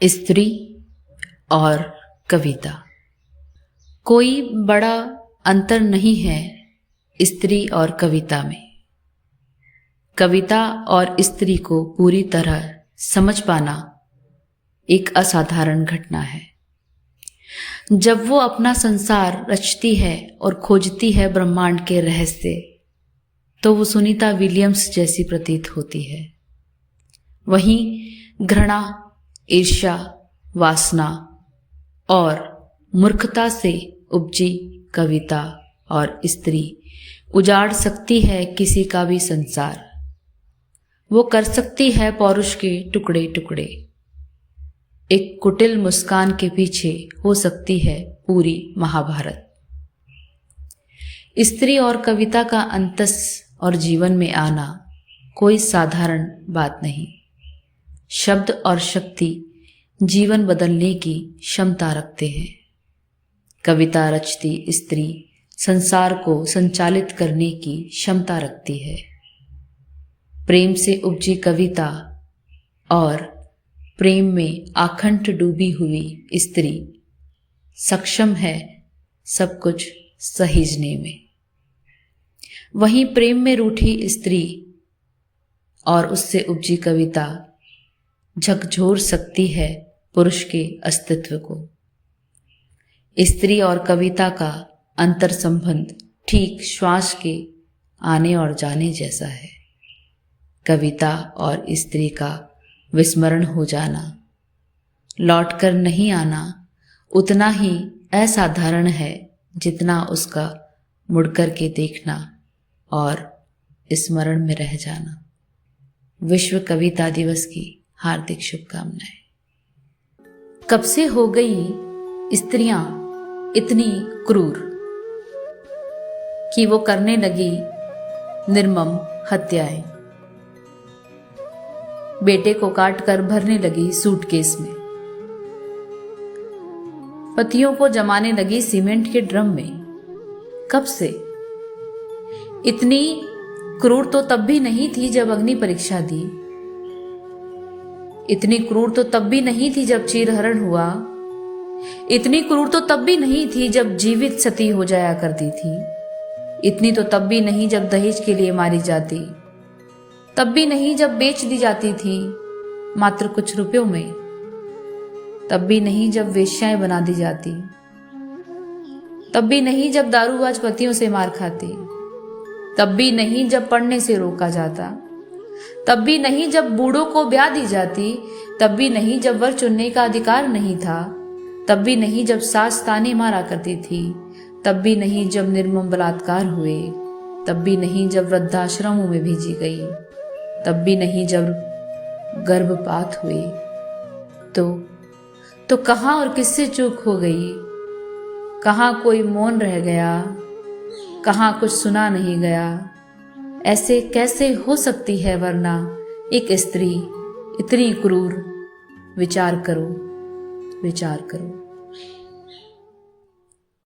स्त्री और कविता। कोई बड़ा अंतर नहीं है स्त्री और कविता में। कविता और स्त्री को पूरी तरह समझ पाना एक असाधारण घटना है। जब वो अपना संसार रचती है और खोजती है ब्रह्मांड के रहस्य, तो वो सुनीता विलियम्स जैसी प्रतीत होती है। वहीं घृणा, ईर्ष्या, वासना और मूर्खता से उपजी कविता और स्त्री उजाड़ सकती है किसी का भी संसार। वो कर सकती है पौरुष के टुकड़े टुकड़े। एक कुटिल मुस्कान के पीछे हो सकती है पूरी महाभारत। स्त्री और कविता का अंतस और जीवन में आना कोई साधारण बात नहीं। शब्द और शक्ति जीवन बदलने की क्षमता रखते हैं। कविता रचती स्त्री संसार को संचालित करने की क्षमता रखती है। प्रेम से उपजी कविता और प्रेम में आखंड डूबी हुई स्त्री सक्षम है सब कुछ सहेजने में। वहीं प्रेम में रूठी स्त्री और उससे उपजी कविता झकझोर सकती है पुरुष के अस्तित्व को। स्त्री और कविता का अंतर संबंध ठीक श्वास के आने और जाने जैसा है। कविता और स्त्री का विस्मरण हो जाना, लौटकर नहीं आना, उतना ही असाधारण है जितना उसका मुड़कर के देखना और स्मरण में रह जाना। विश्व कविता दिवस की हार्दिक शुभकामनाएं। कब से हो गई स्त्रियां इतनी क्रूर कि वो करने लगी निर्मम हत्याएं। बेटे को काटकर भरने लगी सूटकेस में। पतियों को जमाने लगी सीमेंट के ड्रम में। कब से? इतनी क्रूर तो तब भी नहीं थी जब अग्नि परीक्षा दी। इतनी क्रूर तो तब भी नहीं थी जब चीरहरण हुआ। इतनी क्रूर तो तब भी नहीं थी जब जीवित सती हो जाया करती थी। इतनी तो तब भी नहीं जब दहेज के लिए मारी जाती। तब भी नहीं जब बेच दी जाती थी मात्र कुछ रुपयों में। तब भी नहीं जब वेश्याएं बना दी जाती। तब भी नहीं जब दारूबाज पतियों से मार खाती। तब भी नहीं जब पढ़ने से रोका जाता। तब भी नहीं जब बूढ़ों को ब्याह दी जाती। तब भी नहीं जब वर चुनने का अधिकार नहीं था। तब भी नहीं जब सास ताने मारा करती थी। तब भी नहीं जब निर्मम बलात्कार हुए। तब भी नहीं जब वृद्धाश्रमों में भेजी गई। तब भी नहीं जब गर्भपात हुए। तो कहां और किससे चूक हो गई? कहां कोई मौन रह गया? कहां कुछ सुना नहीं गया? ऐसे कैसे हो सकती है वरना एक स्त्री इतनी क्रूर? विचार करो, विचार करो।